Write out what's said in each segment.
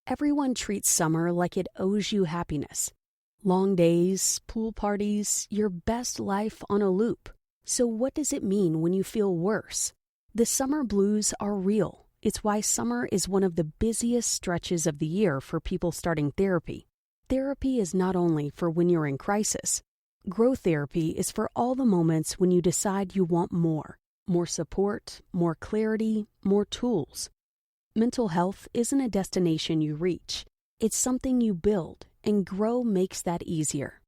Everyone treats summer like it owes you happiness. Long days, pool parties, your best life on a loop. So what does it mean when you feel worse? The summer blues are real. It's why summer is one of the busiest stretches of the year for people starting therapy. Therapy is not only for when you're in crisis. Grow therapy is for all the moments when you decide you want more. More support, more clarity, more tools. Mental health isn't a destination you reach. It's something you build, and Grow makes that easier.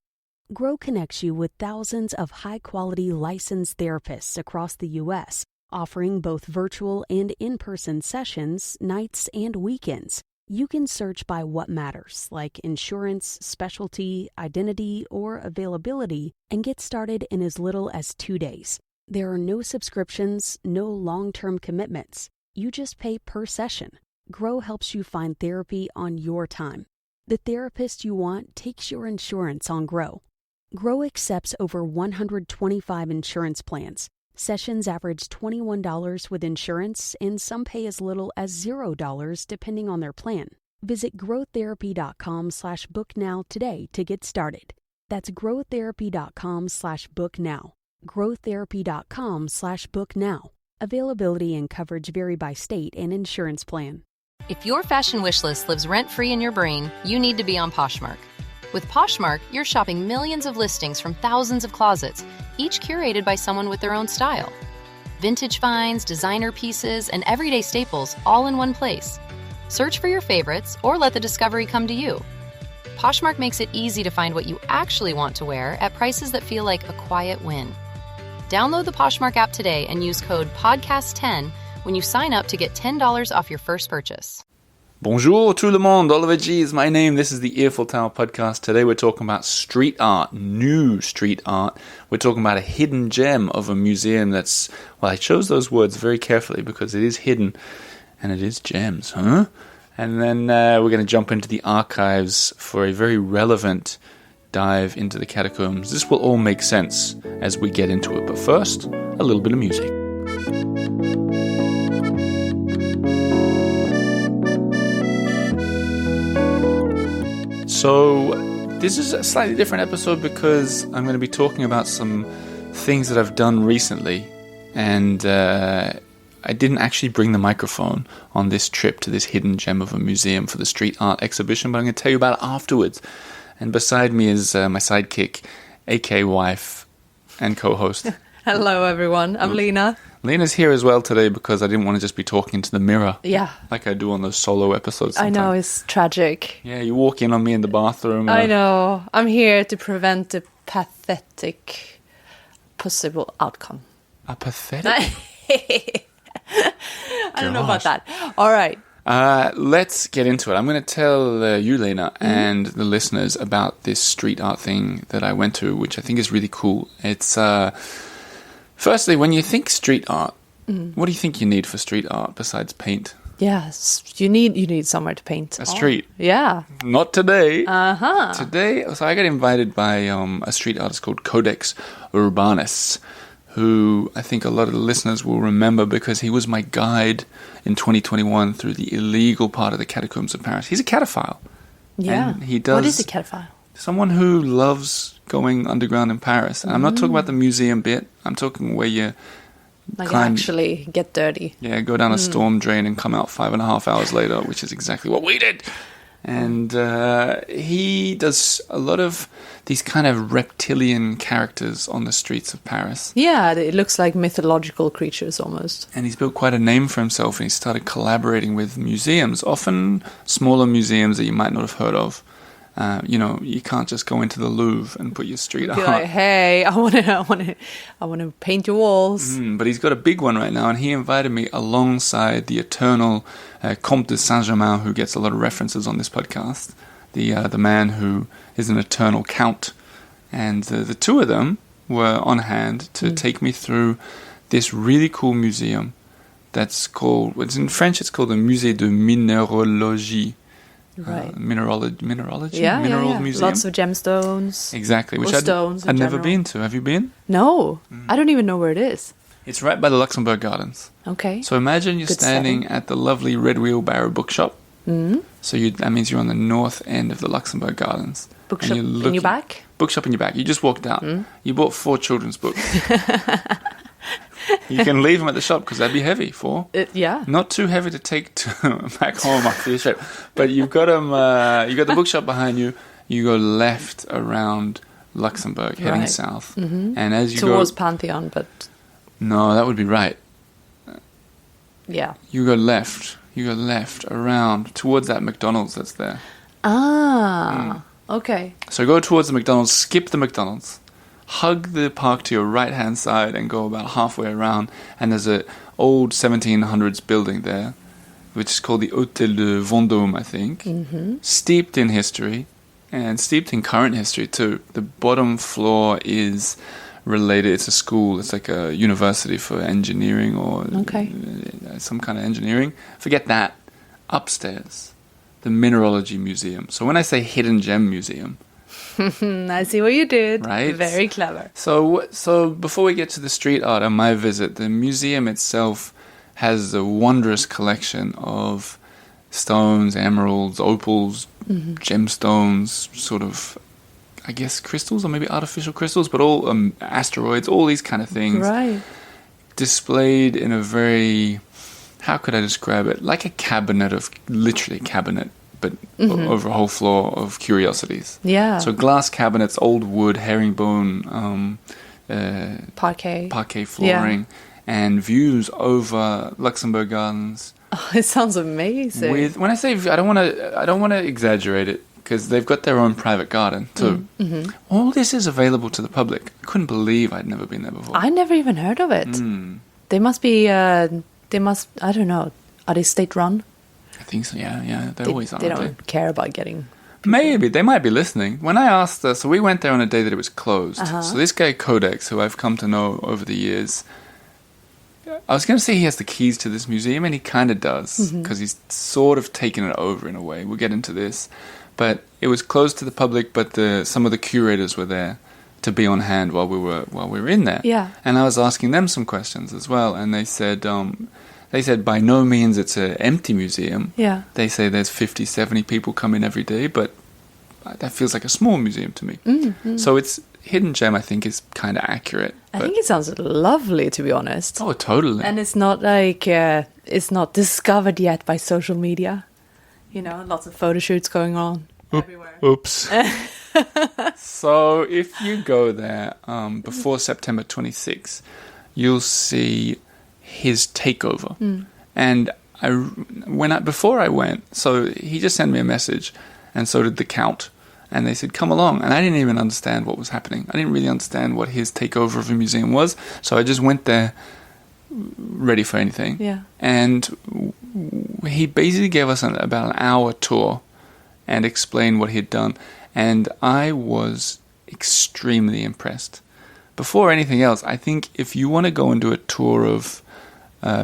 Grow connects you with thousands of high-quality licensed therapists across the U.S., offering both virtual and in-person sessions, nights and weekends. You can search by what matters, like insurance, specialty, identity, or availability, and get started in as little as 2 days. There are no subscriptions, no long-term commitments. You just pay per session. Grow helps you find therapy on your time. The therapist you want takes your insurance on Grow. Grow accepts over 125 insurance plans. Sessions average $21 with insurance, and some pay as little as $0 depending on their plan. Visit growtherapy.com/book now today to get started. That's growtherapy.com/book now. growtherapy.com/book now. Availability and coverage vary by state and insurance plan. If your fashion wish list lives rent-free in your brain, you need to be on Poshmark. With Poshmark, you're shopping millions of listings from thousands of closets, each curated by someone with their own style. Vintage finds, designer pieces, and everyday staples all in one place. Search for your favorites or let the discovery come to you. Poshmark makes it easy to find what you actually want to wear at prices that feel like a quiet win. Download the Poshmark app today and use code PODCAST10 when you sign up to get $10 off your first purchase. Bonjour tout le monde, Oliver G is my name. This is the Earful Tower podcast. Today we're talking about street art, new street art. We're talking about a hidden gem of a museum that's, well, I chose those words very carefully because it is hidden and it is gems, huh? And then we're going to jump into the archives for a very relevant dive into the catacombs. This will all make sense as we get into it, but first, a little bit of music. So, this is a slightly different episode because I'm going to be talking about some things that I've done recently, and I didn't actually bring the microphone on this trip to this hidden gem of a museum for the street art exhibition, but I'm going to tell you about it afterwards. And beside me is my sidekick, AK wife, and co-host. Hello, everyone. I'm Lena. Lena's here as well today because I didn't want to just be talking to the mirror. Yeah. Like I do on those solo episodes sometimes. I know, it's tragic. Yeah, you walk in on me in the bathroom. I know. I'm here to prevent the pathetic possible outcome. A pathetic? I don't know about that. All right. Let's get into it. I'm going to tell you, Lena, and the listeners about this street art thing that I went to, which I think is really cool. It's, firstly, when you think street art, what do you think you need for street art besides paint? Yes, you need somewhere to paint. A street. Yeah. Not today. Uh-huh. Today, so I got invited by a street artist called Codex Urbanus, who I think a lot of the listeners will remember because he was my guide in 2021 through the illegal part of the catacombs of Paris. He's a cataphile. Yeah. And he does. What is a cataphile? Someone who loves going underground in Paris. And I'm not talking about the museum bit. I'm talking where you actually get dirty. Yeah, go down a storm drain and come out 5.5 hours later, which is exactly what we did. And he does a lot of these kind of reptilian characters on the streets of Paris. Yeah, it looks like mythological creatures almost. And he's built quite a name for himself, and he started collaborating with museums, often smaller museums that you might not have heard of. You can't just go into the Louvre and put your street art. Like, hey, I want to paint your walls. But he's got a big one right now, and he invited me alongside the eternal Comte de Saint-Germain, who gets a lot of references on this podcast. The man who is an eternal count, and the two of them were on hand to take me through this really cool museum that's called. It's in French. It's called the Musée de Minéralogie. Right. Mineralogy? Yeah, Mineral Museum. Lots of gemstones. Exactly. Which stones I'd never been to. Have you been? No. I don't even know where it is. It's right by the Luxembourg Gardens. Okay. So imagine you're standing at the lovely Red Wheelbarrow bookshop So that means you're on the north end of the Luxembourg Gardens. Bookshop in your back? Bookshop in your back. You just walked out. You bought 4 children's books. You can leave them at the shop because they'd be heavy. 4. Yeah. Not too heavy to take back home after your trip. But you've got them. You got the bookshop behind you. You go left around Luxembourg, heading south, and as you towards go Pantheon, but no, that would be right. Yeah. You go left. You go left around towards that McDonald's that's there. Okay. So go towards the McDonald's, skip the McDonald's, hug the park to your right-hand side and go about halfway around. And there's an old 1700s building there, which is called the Hôtel de Vendôme, I think. Steeped in history and steeped in current history too. The bottom floor is related. It's a school. It's like a university for engineering or some kind of engineering. Forget that. Upstairs, the Mineralogy Museum. So when I say Hidden Gem Museum, I see what you did. Right? Very clever. So before we get to the street art on my visit, the museum itself has a wondrous collection of stones, emeralds, opals, gemstones, sort of, I guess, crystals or maybe artificial crystals, but all asteroids, all these kind of things. Right. Displayed in a very, how could I describe it? Like a cabinet of, literally a cabinet, but over a whole floor of curiosities. Yeah. So glass cabinets, old wood, herringbone, parquet flooring, and views over Luxembourg Gardens. Oh, it sounds amazing. When I say I don't want to exaggerate it because they've got their own private garden too. All this is available to the public. I couldn't believe I'd never been there before. I never even heard of it. They must be. I don't know. Are they state run? I think so. Yeah. They always are. They don't care about getting. Maybe they might be listening. When I asked, so we went there on a day that it was closed. So this guy Codex, who I've come to know over the years, I was going to say he has the keys to this museum, and he kind of does because he's sort of taken it over in a way. We'll get into this, but it was closed to the public. But some of the curators were there to be on hand while we were in there. Yeah. And I was asking them some questions as well, and they said by no means it's an empty museum. Yeah. They say there's 50, 70 people come in every day, but that feels like a small museum to me. So it's Hidden Gem, I think, is kind of accurate. I think it sounds lovely, to be honest. Oh, totally. And it's not like it's not discovered yet by social media. You know, lots of photo shoots going on everywhere. Oops. So if you go there before September 26th, you'll see his takeover. And before I went, so he just sent me a message, and so did the Count. And they said, come along. And I didn't even understand what was happening. I didn't really understand what his takeover of a museum was. So I just went there ready for anything. Yeah. And he basically gave us about an hour tour and explained what he'd done. And I was extremely impressed. Before anything else, I think if you want to go and do a tour of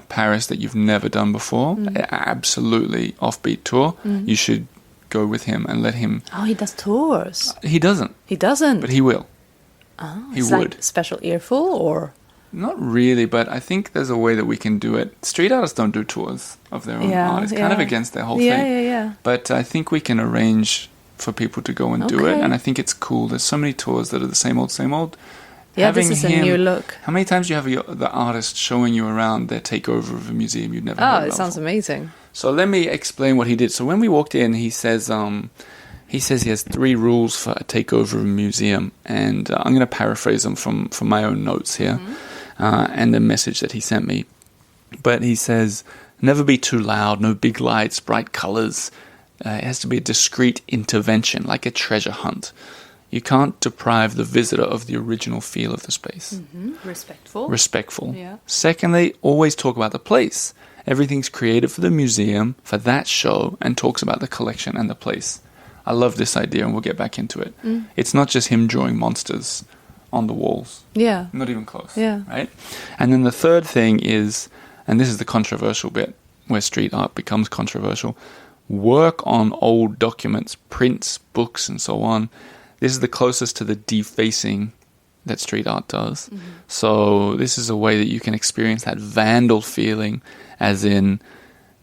Paris that you've never done before, absolutely offbeat tour, you should go with him and let him. Oh, he does tours. He doesn't. He doesn't. But he will. Oh, he it's would. Like special earful or? Not really, but I think there's a way that we can do it. Street artists don't do tours of their own art. It's kind of against their whole thing. Yeah. But I think we can arrange for people to go and do it, and I think it's cool. There's so many tours that are the same old. Yeah, this is a new look. How many times do you have the artist showing you around their takeover of a museum you've never heard about? Oh, it sounds amazing. So let me explain what he did. So when we walked in, he says he has 3 rules for a takeover of a museum, and I'm going to paraphrase them from my own notes here, and the message that he sent me. But he says, never be too loud, no big lights, bright colors. It has to be a discreet intervention, like a treasure hunt. You can't deprive the visitor of the original feel of the space. Respectful. Yeah. Secondly, always talk about the place. Everything's created for the museum, for that show, and talks about the collection and the place. I love this idea, and we'll get back into it. It's not just him drawing monsters on the walls. Yeah. Not even close. Yeah. Right? And then the third thing is, and this is the controversial bit, where street art becomes controversial, work on old documents, prints, books, and so on. This is the closest to the defacing that street art does. So this is a way that you can experience that vandal feeling, as in,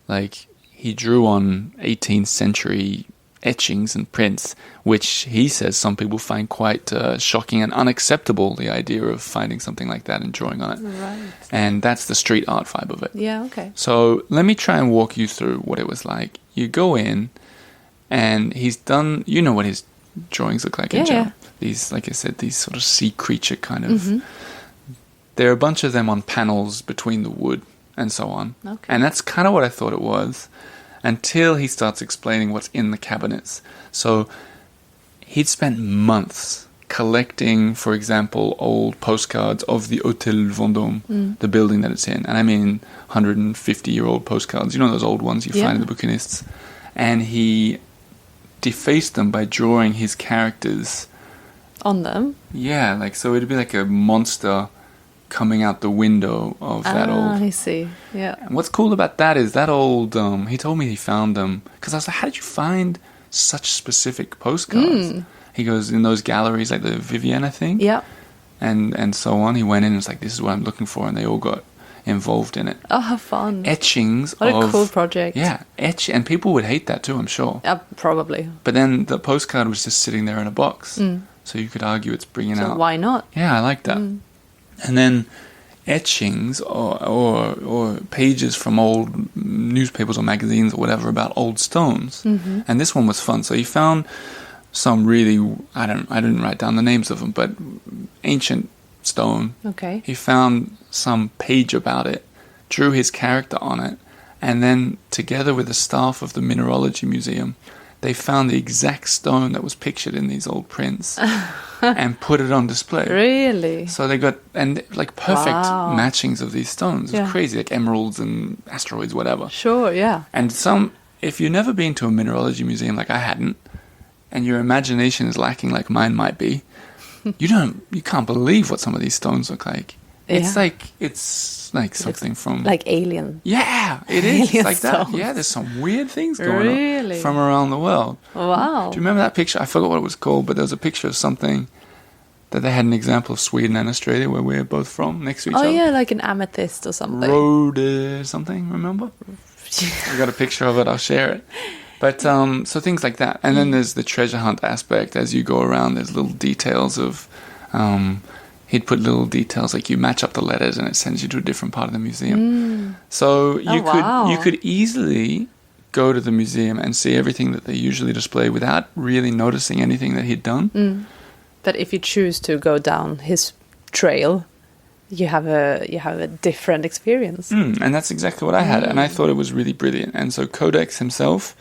like, he drew on 18th century etchings and prints, which he says some people find quite shocking and unacceptable, the idea of finding something like that and drawing on it. Right. And that's the street art vibe of it. Yeah, okay. So let me try and walk you through what it was like. You go in, and he's done, you know what his drawings look like in general. These, like I said, these sort of sea creature kind of... There are a bunch of them on panels between the wood and so on. Okay. And that's kind of what I thought it was, until he starts explaining what's in the cabinets. So he'd spent months collecting, for example, old postcards of the Hôtel Vendôme, the building that it's in. And I mean 150-year-old postcards. You know those old ones you find in the bouquinists? And he defaced them by drawing his characters on them? Yeah, like, so it'd be like a monster coming out the window of that old... I see, yeah. And what's cool about that is that old... he told me he found them... Because I was like, how did you find such specific postcards? He goes, in those galleries, like the Vivienne, I think? Yeah. And so on. He went in and was like, this is what I'm looking for. And they all got involved in it. Oh, how fun. Etchings What a cool project. Yeah, and people would hate that too, I'm sure. Probably. But then the postcard was just sitting there in a box. So you could argue it's bringing out... So why not? Yeah, I like that. And then etchings or pages from old newspapers or magazines or whatever about old stones. And this one was fun. So he found some really, I didn't write down the names of them, but ancient stone. Okay. He found some page about it, drew his character on it, and then together with the staff of the Mineralogy Museum, they found the exact stone that was pictured in these old prints and put it on display. Really? So they got, and like perfect matchings of these stones. It was crazy, like emeralds and asteroids, whatever. Sure, yeah. And if you've never been to a mineralogy museum like I hadn't, and your imagination is lacking like mine might be, you can't believe what some of these stones look like. It's like something from... Like alien. Yeah, it is. It's like stones. that. Yeah, there's some weird things going on from around the world. Wow. Do you remember that picture? I forgot what it was called, but there was a picture of something that they had an example of Sweden and Australia, where we're both from, next to each other. Oh, yeah, like an amethyst or something. Road something, remember? I got a picture of it, I'll share it. But, so things like that. And then there's the treasure hunt aspect. As you go around, there's little details of... he'd put little details, like you match up the letters and it sends you to a different part of the museum. So you could easily go to the museum and see everything that they usually display without really noticing anything that he'd done. But if you choose to go down his trail, you have a different experience. And that's exactly what I had, and I thought it was really brilliant. And so Codex himself,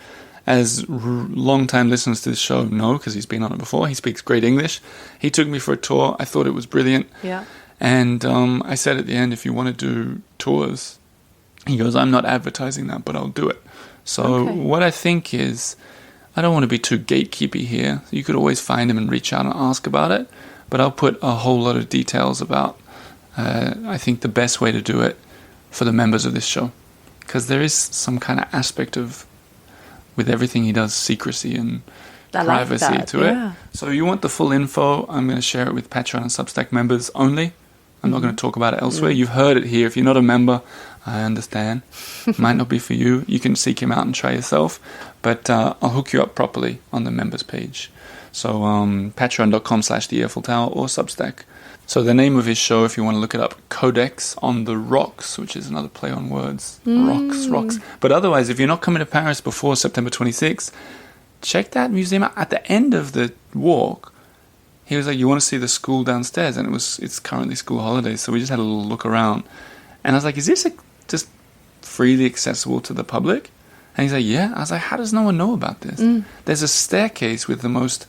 as long-time listeners to this show know, because he's been on it before, he speaks great English. He took me for a tour. I thought it was brilliant. Yeah. And I said at the end, if you want to do tours, he goes, I'm not advertising that, but I'll do it. So what I think is, I don't want to be too gatekeepy here. You could always find him and reach out and ask about it, but I'll put a whole lot of details about, I think, the best way to do it for the members of this show. Because there is some kind of aspect of, with everything he does, secrecy and privacy to it. So you want the full info, I'm going to share it with Patreon and Substack members only. I'm not going to talk about it elsewhere. You've heard it here. If you're not a member, I understand. Might not be for you. You can seek him out and try yourself. But I'll hook you up properly on the members page. So patreon.com/the Earful Tower or Substack. So the name of his show, if you want to look it up, Codex on the Rocks, which is another play on words. Rocks. But otherwise, if you're not coming to Paris before September 26th, check that museum out. At the end of the walk, he was like, you want to see the school downstairs? And it's currently school holidays, so we just had a little look around. And I was like, is this just freely accessible to the public? And he's like, yeah. I was like, how does no one know about this? There's a staircase with the most...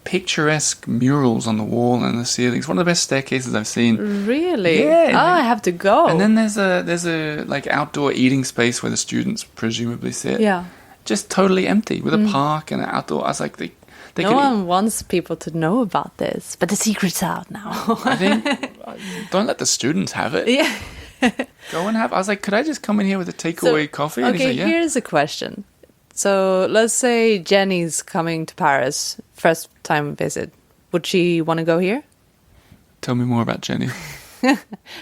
picturesque murals on the wall and the ceilings. One of the best staircases I've seen. Really? Yeah. I have to go. And then there's a like outdoor eating space where the students presumably sit. Yeah. Just totally empty with a park and an outdoor. I was like, they no one wants people to know about this, but the secret's out now. I think don't let the students have it. Yeah. Go and have. I was like, could I just come in here with a takeaway coffee? And Okay, he's like, yeah. Here's a question. So let's say Jenny's coming to Paris, first time visit. Would she want to go here? Tell me more about Jenny.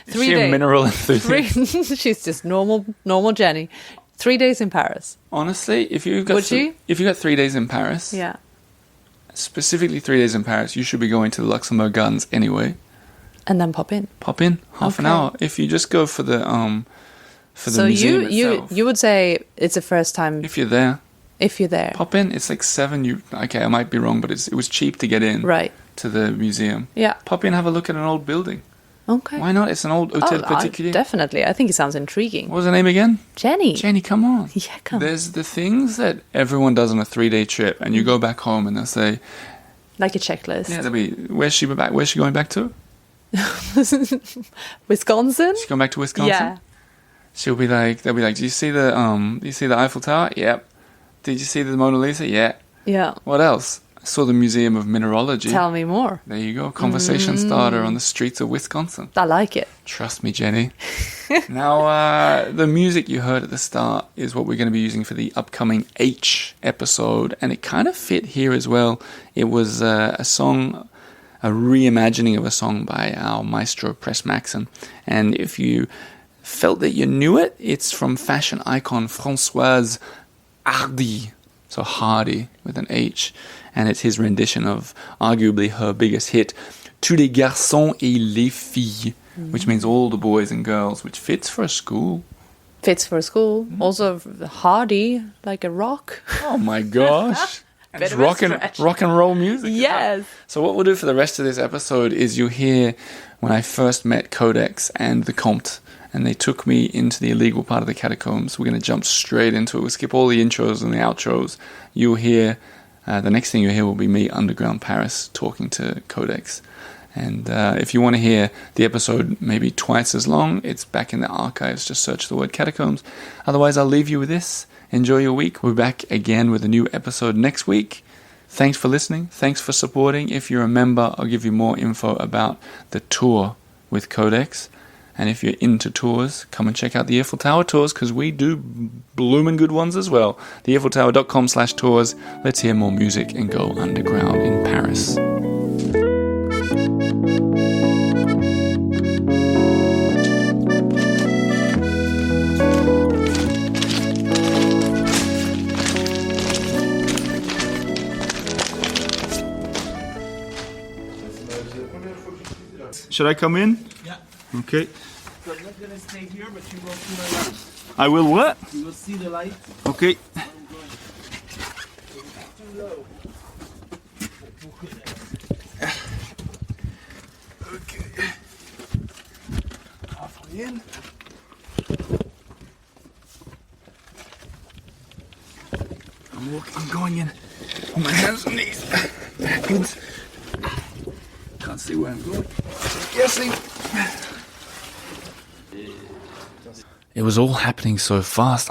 Is she a mineral enthusiast? She's just normal Jenny. 3 days in Paris. Honestly, if you got 3 days in Paris, Yeah. specifically 3 days in Paris, you should be going to the Luxembourg Gardens anyway. And then pop in. Pop in half an hour. If you just go for the So museum itself. you would say it's the first time If you're there, if you're there. pop in. It's like $7. I might be wrong, but it was cheap to get in. Right. To the museum. Yeah. Pop in, have a look at an old building. Okay. Why not? It's an old Hôtel Particulier. Definitely. I think it sounds intriguing. What was her name again? Jenny. Jenny, come on. Yeah, come on. There's the things that everyone does on a 3-day trip, and you go back home and they'll say, Like a checklist. yeah, they'll be, where's she going back to? Wisconsin? She's going back to Wisconsin? Yeah. They'll be like, do you see the Eiffel Tower? Yep. Did you see the Mona Lisa? Yeah. Yeah. What else? I saw the Museum of Mineralogy. Tell me more. There you go. Conversation starter on the streets of Wisconsin. I like it. Trust me, Jenny. Now, the music you heard at the start is what we're going to be using for the upcoming H episode, and it kind of fit here as well. It was a song, a reimagining of a song by our maestro Pres Maxson, and if you felt that you knew it, it's from fashion icon Françoise Hardy, so Hardy with an H, and it's his rendition of arguably her biggest hit, Tous les garçons et les filles, which means all the boys and girls, which fits for a school. Fits for school. Also hardy, like a rock. Oh my gosh. And Bit it's of a rock and roll music. Yes. So what we'll do for the rest of this episode is you'll hear when I first met Codex and the Comte, and they took me into the illegal part of the catacombs. We're going to jump straight into it. We'll skip all the intros and the outros. You'll hear, the next thing you'll hear will be me underground Paris talking to Codex. And if you want to hear the episode maybe twice as long, it's back in the archives. Just search the word catacombs. Otherwise, I'll leave you with this. Enjoy your week. We'll be back again with a new episode next week. Thanks for listening. Thanks for supporting. If you're a member, I'll give you more info about the tour with Codex. And if you're into tours, come and check out the Earful Tower tours, because we do blooming good ones as well. TheEarfulTower.com/tours. Let's hear more music and go underground in Paris. Should I come in? Yeah. Okay. So I'm not gonna stay here, but you will see the light. I will what? You will see the light. Okay. Too low. Okay. Halfway in. I'm going in on my hands and knees. Backwards. Can't see where I'm going. Guessing. It was all happening so fast.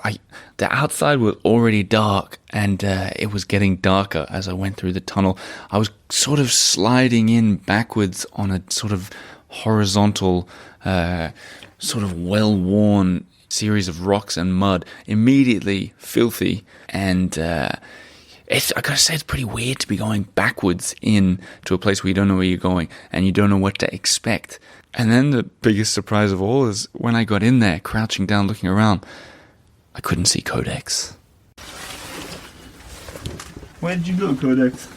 The outside was already dark, and it was getting darker as I went through the tunnel. I was sort of sliding in backwards on a sort of horizontal, sort of well-worn series of rocks and mud, immediately filthy, and I gotta say, it's pretty weird to be going backwards in to a place where you don't know where you're going and you don't know what to expect. And then the biggest surprise of all is when I got in there, crouching down, looking around, I couldn't see Codex. Where did you go, Codex?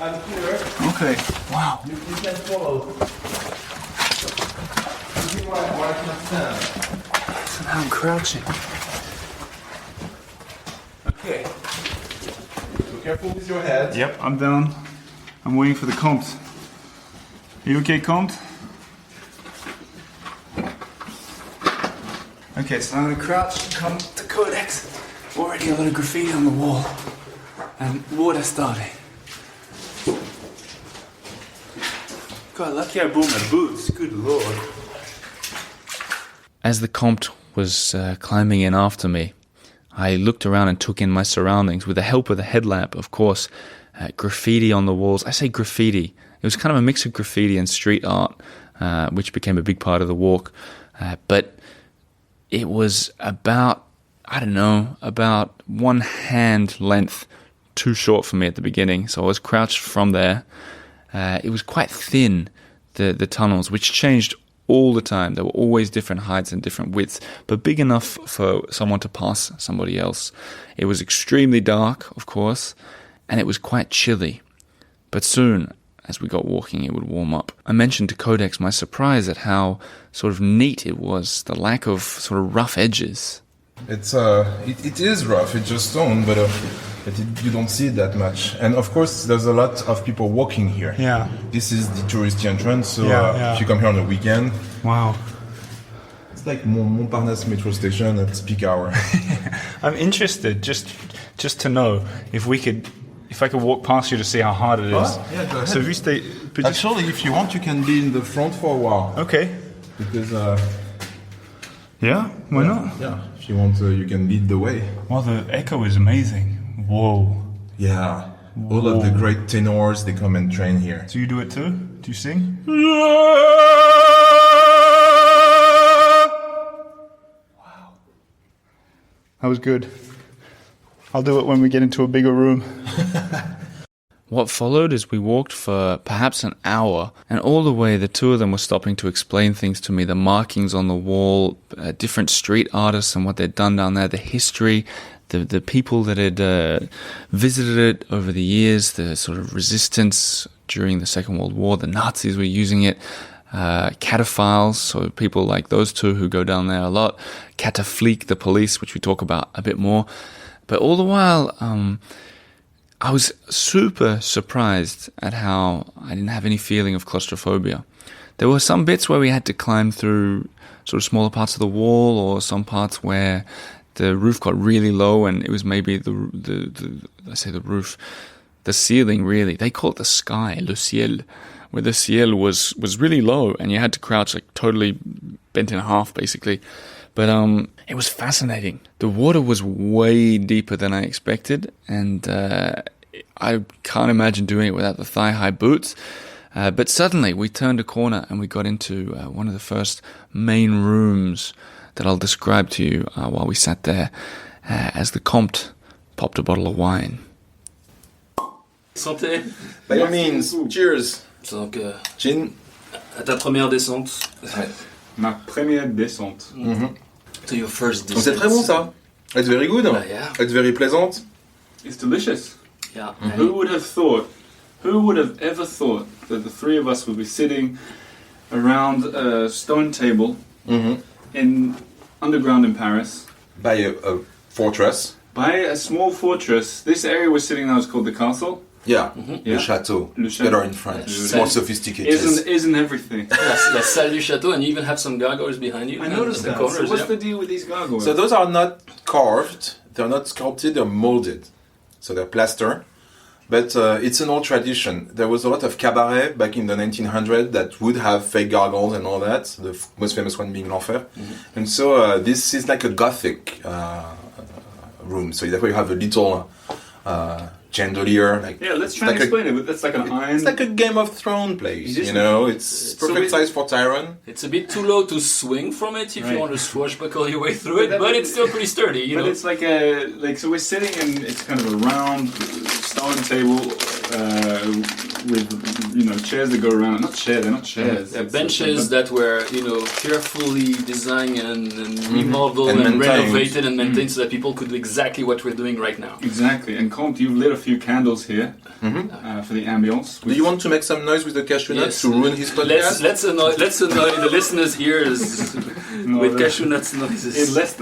I'm here. Okay. Wow. You can follow. You see why I can stand. So now I'm crouching. Okay. So careful with your head. Yep, I'm down. I'm waiting for the Comte. Are you okay, Comte? Okay, so I'm gonna crouch and come to Codex. Already a lot of graffiti on the wall. And water starting. God, lucky I brought my boots. Good lord. As the Comte was climbing in after me, I looked around and took in my surroundings with the help of the headlamp, of course. Graffiti on the walls. I say graffiti. It was kind of a mix of graffiti and street art, which became a big part of the walk. But it was about one hand length too short for me at the beginning. So I was crouched from there. It was quite thin, the tunnels, which changed all the time. There were always different heights and different widths, but big enough for someone to pass somebody else. It was extremely dark, of course, and it was quite chilly. But soon, as we got walking, it would warm up. I mentioned to Codex my surprise at how sort of neat it was, the lack of sort of rough edges. It is rough, it's just stone, but you don't see it that much. And of course, there's a lot of people walking here. Yeah. This is the touristy entrance, so Yeah. if you come here on a weekend, Wow. it's like Montparnasse metro station at peak hour. I'm interested just to know if I could walk past you to see how hard it is. Oh, yeah, go ahead. So juste, Actually, if you want, you can be in the front for a while. okay. Because, Yeah, why not? yeah, if you want, you can lead the way. Well, the echo is amazing. Whoa. Yeah, all of the great tenors, they come and train here. Do you do it too? Do you sing? Wow. That was good. I'll do it when we get into a bigger room. What followed is we walked for perhaps an hour, and all the way the two of them were stopping to explain things to me, the markings on the wall, different street artists and what they'd done down there, the history, the people that had visited it over the years, the sort of resistance during the Second World War, the Nazis were using it, cataphiles, so people like those two who go down there a lot, cataflique, the police, which we talk about a bit more. But all the while, I was super surprised at how I didn't have any feeling of claustrophobia. There were some bits where we had to climb through sort of smaller parts of the wall, or some parts where the roof got really low, and it was maybe the roof, the ceiling really. They call it the sky, le ciel, where the ciel was really low, and you had to crouch like totally bent in half, basically. But it was fascinating. The water was way deeper than I expected, and I can't imagine doing it without the thigh-high boots. But suddenly we turned a corner and we got into one of the first main rooms that I'll describe to you while we sat there as the Comte popped a bottle of wine. Santé. By all means, cheers. Donc, Gin. à ta première descente. Ouais. Ma première descente. To your first Donc descent. c'est très bon ça. It's very good. Yeah. It's very pleasant. It's delicious. Yeah. Who would have ever thought that the three of us would be sitting around a stone table in underground in Paris By a fortress. by a small fortress. This area we're sitting now is called the castle. Yeah, Yeah. le château. Le château. Better in French. It's more sophisticated. Isn't everything? La salle du château, and you even have some gargoyles behind you. I noticed in that. the corners. So what's yeah. the deal with these gargoyles? So those are not carved, they're not sculpted, they're molded. So they're plaster. But it's an old tradition. There was a lot of cabaret back in the 1900s that would have fake gargoyles and all that, the most famous one being L'Enfer. And so this is like a Gothic room. So therefore you have a little chandelier. Like, yeah, let's it's try like and explain it. That's like an iron. It's like a Game of Thrones place, It is. you know? It's perfect size for Tyron. It's a bit too low to swing from it if Right. you want to swashbuckle your way through it, But but that- it's still pretty sturdy, you But know. it's like so we're sitting and it's kind of a round stone table with chairs that go around. Not chairs, they're not chairs. Yeah, It's- benches but- that were, carefully designed and remodeled And and, maintained. renovated and maintained so that people could do exactly what we're doing right now. Exactly. And Comte, you've lit a few candles here for the ambience. Do you want to make some noise with the cashew nuts Yes. to ruin his podcast? Let's annoy the listeners' ears with cashew nuts noises. It lets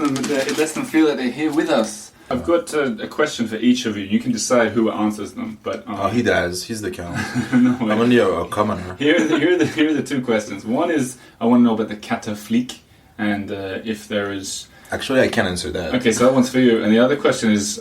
them feel that they're here with us. I've got a question for each of you. You can decide who answers them. But Oh, he does. He's the count. no, I'm only a commoner. Here are the two questions. One is I want to know about the cataflique and if there is. Actually, I can answer that. Okay, so that one's for you. And the other question is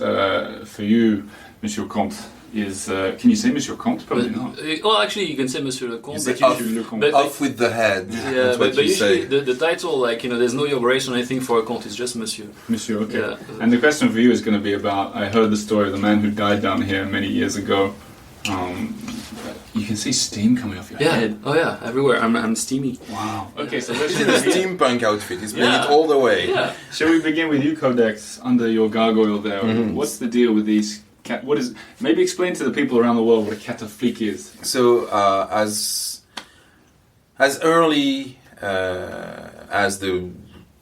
for you, Monsieur Comte. Can you say Monsieur Comte? Probably not. Actually, you can say Monsieur le Comte. You say but off, usually- Le Comte. but- off with the head. Yeah, That's what but you usually say. the title, there's no Your Grace or anything for a Comte, it's just Monsieur. Monsieur, okay. Yeah. And the question for you is going to be about, I heard the story of the man who died down here many years ago. You can see steam coming off your head. Oh yeah, everywhere. I'm steamy. Wow. Okay, so let's He's in a steampunk outfit. He's playing Yeah. it all the way. Yeah. Shall we begin with you, Codex, under your gargoyle there? What's the deal with these what is? Maybe explain to the people around the world what a cataflique is. So as early as the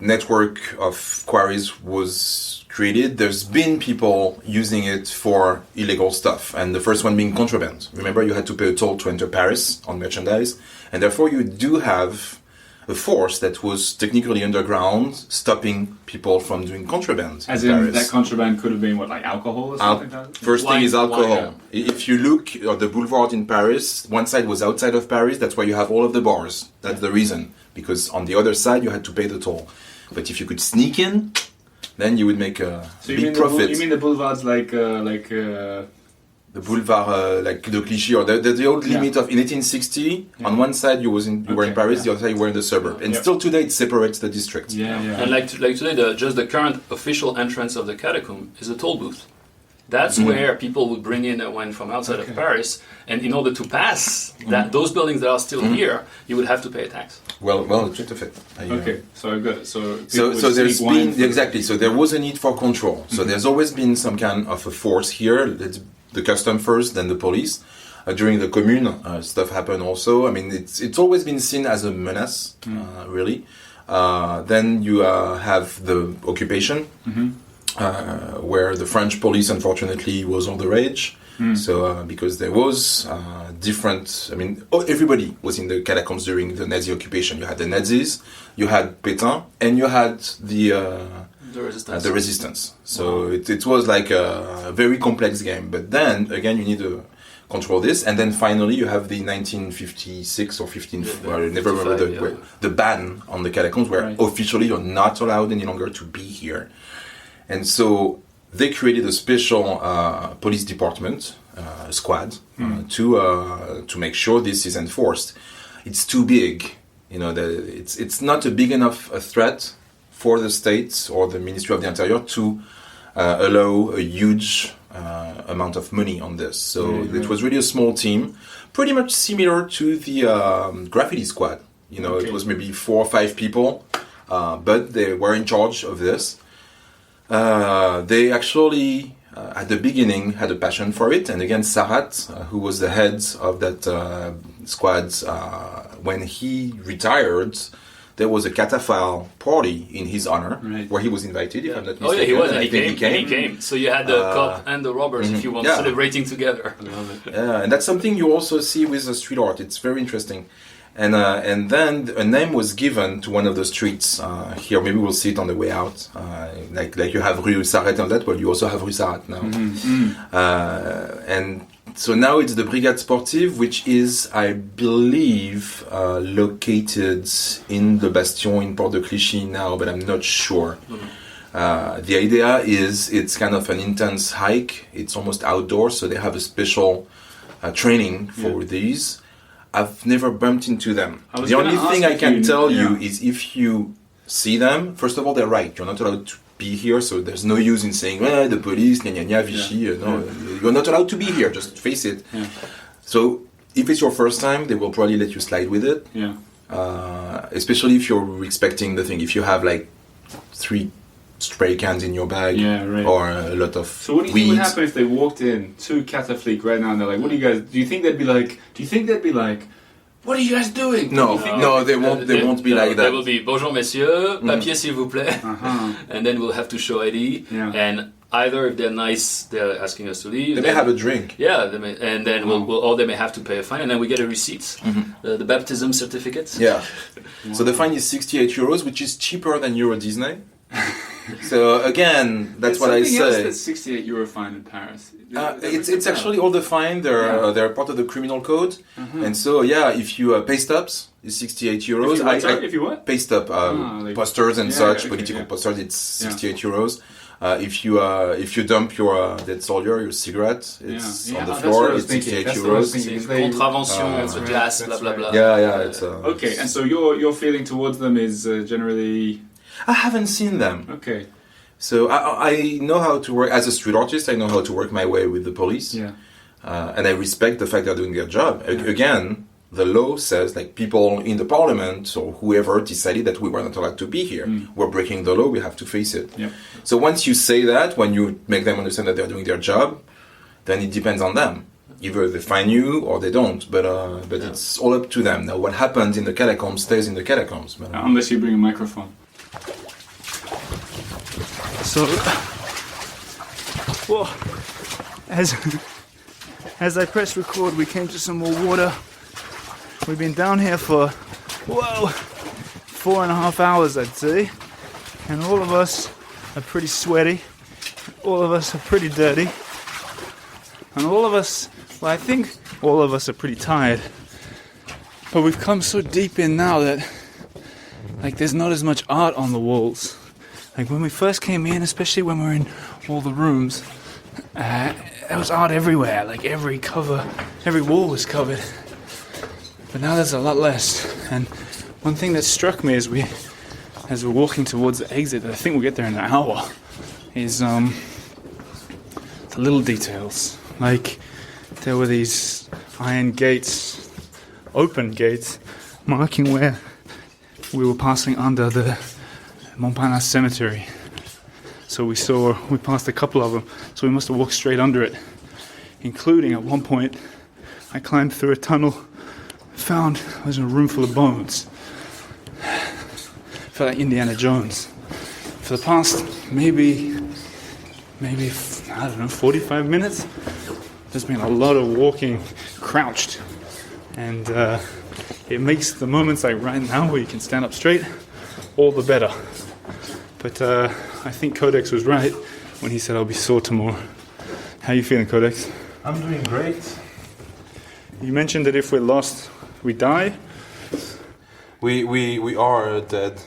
network of quarries was created, there's been people using it for illegal stuff, and the first one being contraband. Remember, you had to pay a toll to enter Paris on merchandise, and therefore you do have a force that was technically underground, stopping people from doing contraband. As in in, Paris. that contraband could have been what, like alcohol or something like that? First Wine, thing is alcohol. wine, If you look at the boulevard in Paris, one side was outside of Paris, that's why you have all of the bars. That's the reason. Because on the other side, you had to pay the toll. But if you could sneak in, then you would make a big profit. You mean the boulevards like The boulevard, like the Clichy, or the old limit of in 1860. On one side you were in Paris, the other side you were in the suburb, and still today it separates the districts. And like today, just the current official entrance of the catacomb is a toll booth. That's where people would bring in a wine from outside of Paris, and in order to pass those buildings that are still here, you would have to pay a tax. Well, just a fit. Okay, so I've got it. So there's been exactly. So there was a need for control. So there's always been some kind of a force here. The custom first, then the police. During the Commune, stuff happened also. I mean, it's always been seen as a menace, really. Then you have the occupation, where the French police, unfortunately, was all the rage. So, because there was different... I mean, everybody was in the catacombs during the Nazi occupation. You had the Nazis, you had Pétain, and you had the resistance. So it was like a very complex game. But then, again, you need to control this. And then finally, you have the 1956 or 15... I never remember the ban on the catacombs, where officially you're not allowed any longer to be here. And so they created a special police department, squad, to make sure this is enforced. It's too big. It's not a big enough a threat for the state or the Ministry of the Interior to allow a huge amount of money on this. So it was really a small team, pretty much similar to the graffiti squad. It was maybe 4 or 5 people, but they were in charge of this. They actually, at the beginning, had a passion for it. And again, Sarat, who was the head of that squad, when he retired, there was a cataphile party in his honor, where he was invited, if I'm not mistaken. Oh yeah, he was, and he came. So you had the cop and the robbers, if you want, celebrating together. Yeah, and that's something you also see with the street art. It's very interesting. And then a name was given to one of the streets here. Maybe we'll see it on the way out. Like you have Rue Sarret and that. Well, you also have Rue Sarret now. And so now it's the Brigade Sportive, which is, I believe, located in the Bastion in Port de Clichy now, but I'm not sure. The idea is it's kind of an intense hike. It's almost outdoors, so they have a special training for these. I've never bumped into them. The only thing I can tell you is if you see them, first of all, they're right. You're not allowed to be here, so there's no use in saying, the police, Vichy. No, you're not allowed to be here. Just face it. So if it's your first time, they will probably let you slide with it. Especially if you're expecting the thing. If you have like 3 spray cans in your bag or a lot of So what do you think would happen if they walked in to Catafleet right now and they're like, what do you guys... Do you think they'd be like, what are you guys doing? No, they won't be like that. They will be, bonjour messieurs, papier s'il vous plaît. And then we'll have to show ID. And either if they're nice, they're asking us to leave. They may have a drink. Yeah, and then or they may have to pay a fine, and then we get a receipt, the baptism certificate. Yeah. So the fine is 68 euros, which is cheaper than Euro Disney. So again, that's what I say. Else that's 68 euro fine in Paris. It's actually all the fine. They're part of the criminal code, and so if you pay stubs, it's 68 euros. If you what? Pay stub, posters and political posters, it's 68 euros. If you dump your dead soldier, your cigarette, it's on the floor. It's 68 euros. Contravention, glace, blah blah blah. It's okay, and so your feeling towards them is generally. I haven't seen them. Okay. So I know how to work as a street artist. I know how to work my way with the police. And I respect the fact they're doing their job. Again, the law says like people in the parliament or whoever decided that we were not allowed to be here. We're breaking the law. We have to face it. So once you say that, when you make them understand that they're doing their job, then it depends on them. Either they find you or they don't, but it's all up to them. Now, what happens in the catacombs stays in the catacombs. But, Unless you bring a microphone. So, well, as I press record, we came to some more water. We've been down here for 4.5 hours, I'd say, and all of us are pretty sweaty. All of us are pretty dirty, and all of us, well, I think all of us are pretty tired. But we've come so deep in now that, like, there's not as much art on the walls. Like when we first came in, especially when we were in all the rooms, there was art everywhere. Like every wall was covered. But now there's a lot less. And one thing that struck me as we're walking towards the exit, I think we'll get there in an hour, is the little details. Like there were these iron gates, open gates, marking where we were passing under the Montparnasse cemetery. So we passed a couple of them, so we must have walked straight under it, including at one point I climbed through a tunnel, found I was in a room full of bones. Felt like Indiana Jones. For the past maybe I don't know, 45 minutes, there's been a lot of walking crouched, and it makes the moments like right now where you can stand up straight all the better. But I think Codex was right when he said I'll be sore tomorrow. How are you feeling, Codex? I'm doing great. You mentioned that if we're lost, we die. We are dead.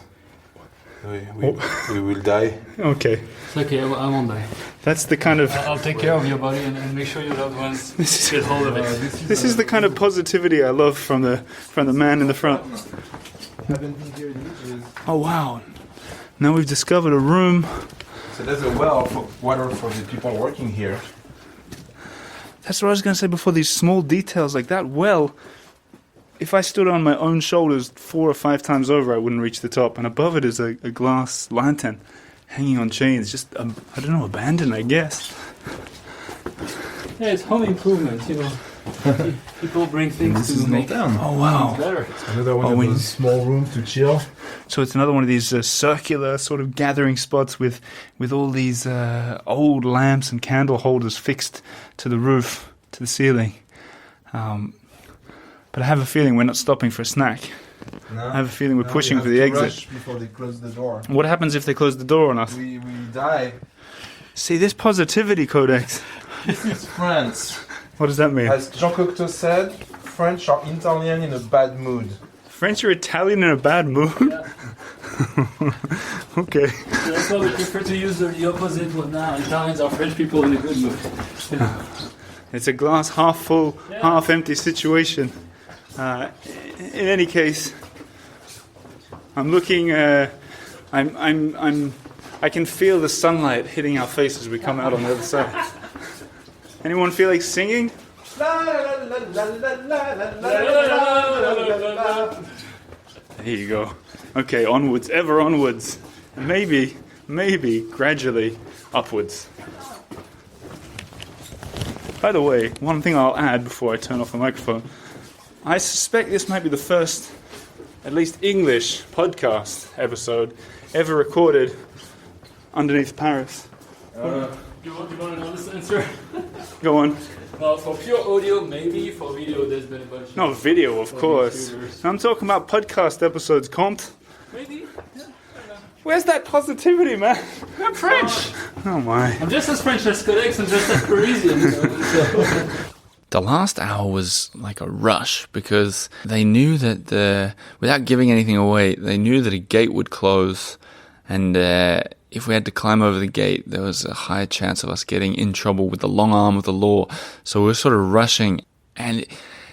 We will die. Okay. It's okay, I won't die. That's the kind of... I'll take care of your body and make sure your loved ones get hold of it. This is the kind of positivity I love from the man in the front. Haven't been here in ages. Oh wow. Now we've discovered a room. So there's a well of water for the people working here. That's what I was going to say before, these small details like that well, if I stood on my own shoulders 4 or 5 times over, I wouldn't reach the top. And above it is a glass lantern hanging on chains. Just, I don't know, abandoned, I guess. Yeah, it's home improvement, you know. People bring things to make down. Oh wow. better. Another one of those small rooms to chill. So it's another one of these circular sort of gathering spots with all these old lamps and candle holders fixed to the roof, to the ceiling. But I have a feeling we're not stopping for a snack. No, I have a feeling we're pushing for the exit. Before they close the door. What happens if they close the door on us? We die. See, this positivity, Codex. This is France. What does that mean? As Jean Cocteau said, French are Italian in a bad mood. French or Italian in a bad mood? Yeah. Okay. That's why we prefer to use the opposite one now. Italians are French people in a good mood. It's a glass half full, half empty situation. In any case, I'm looking. I can feel the sunlight hitting our face as we come out on the other side. Anyone feel like singing? There you go. Okay, onwards, ever onwards. And maybe, gradually upwards. By the way, one thing I'll add before I turn off the microphone. I suspect this might be the first, at least English, podcast episode ever recorded underneath Paris. Do you want another answer? Go on. Well, for pure audio, maybe. For video, there's been a bunch. No, video, of course. YouTubers. I'm talking about podcast episodes, Comte. Maybe. Yeah. Where's that positivity, man? I'm French. Oh my. I'm just as French as Codex and just as Parisian. So. The last hour was like a rush because they knew that without giving anything away, they knew that a gate would close, and if we had to climb over the gate, there was a higher chance of us getting in trouble with the long arm of the law. So we were sort of rushing, and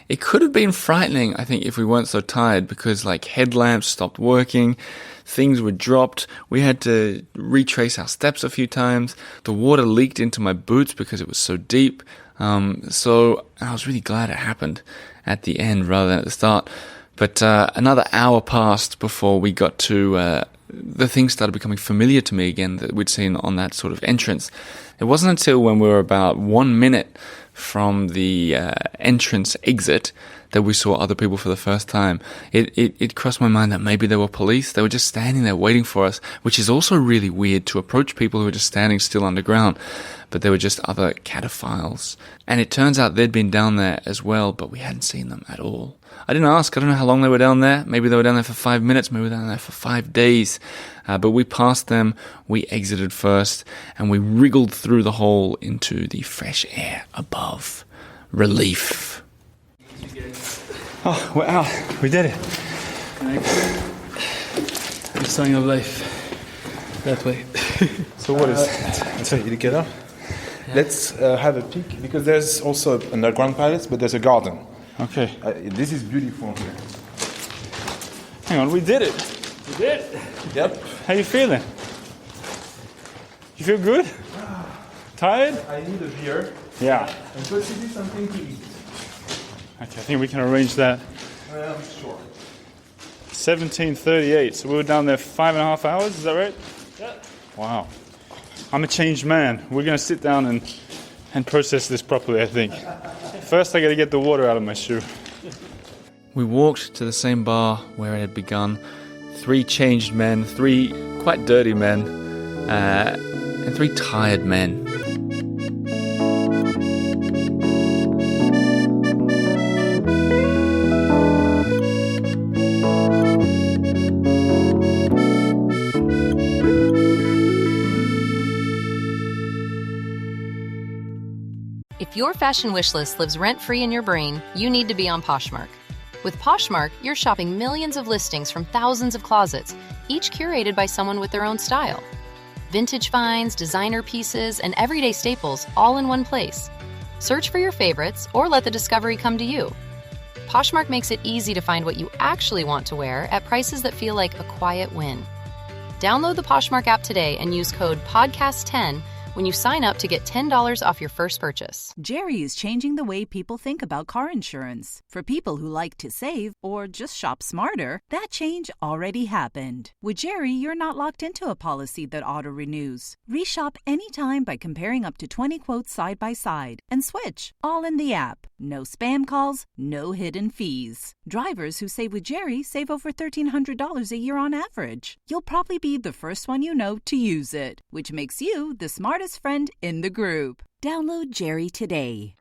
it could have been frightening, I think, if we weren't so tired, because like headlamps stopped working, things were dropped, we had to retrace our steps a few times, the water leaked into my boots because it was so deep. So I was really glad it happened at the end rather than at the start. But another hour passed before we got to the things started becoming familiar to me again that we'd seen on that sort of entrance. It wasn't until when we were about 1 minute from the entrance exit that we saw other people for the first time. It crossed my mind that maybe they were police. They were just standing there waiting for us, which is also really weird to approach people who are just standing still underground. But they were just other cataphiles. And it turns out they'd been down there as well, but we hadn't seen them at all. I didn't ask. I don't know how long they were down there. Maybe they were down there for 5 minutes. Maybe they were down there for 5 days. But we passed them. We exited first. And we wriggled through the hole into the fresh air above. Relief. Oh, we're out. We did it. The sign of life. That way. So what is so you get up? Let's have a peek, because there's also an underground palace, but there's a garden. Okay. This is beautiful here. Hang on, we did it. We did. Yep. How you feeling? You feel good? Tired? I need a beer. Yeah. And possibly something to eat. Okay, I think we can arrange that. Sure. 17:38. So we were down there 5.5 hours. Is that right? Yeah. Wow. I'm a changed man. We're going to sit down and process this properly, I think. First, I got to get the water out of my shoe. We walked to the same bar where it had begun. 3 changed men, 3 quite dirty men, and 3 tired men. If your fashion wish list lives rent-free in your brain, you need to be on Poshmark. With Poshmark, you're shopping millions of listings from thousands of closets, each curated by someone with their own style. Vintage finds, designer pieces, and everyday staples all in one place. Search for your favorites or let the discovery come to you. Poshmark makes it easy to find what you actually want to wear at prices that feel like a quiet win. Download the Poshmark app today and use code PODCAST10 when you sign up to get $10 off your first purchase. Jerry is changing the way people think about car insurance. For people who like to save or just shop smarter, that change already happened. With Jerry, you're not locked into a policy that auto-renews. Reshop anytime by comparing up to 20 quotes side by side and switch, all in the app. No spam calls, no hidden fees. Drivers who save with Jerry save over $1,300 a year on average. You'll probably be the first one you know to use it, which makes you the smartest friend in the group. Download Jerry today.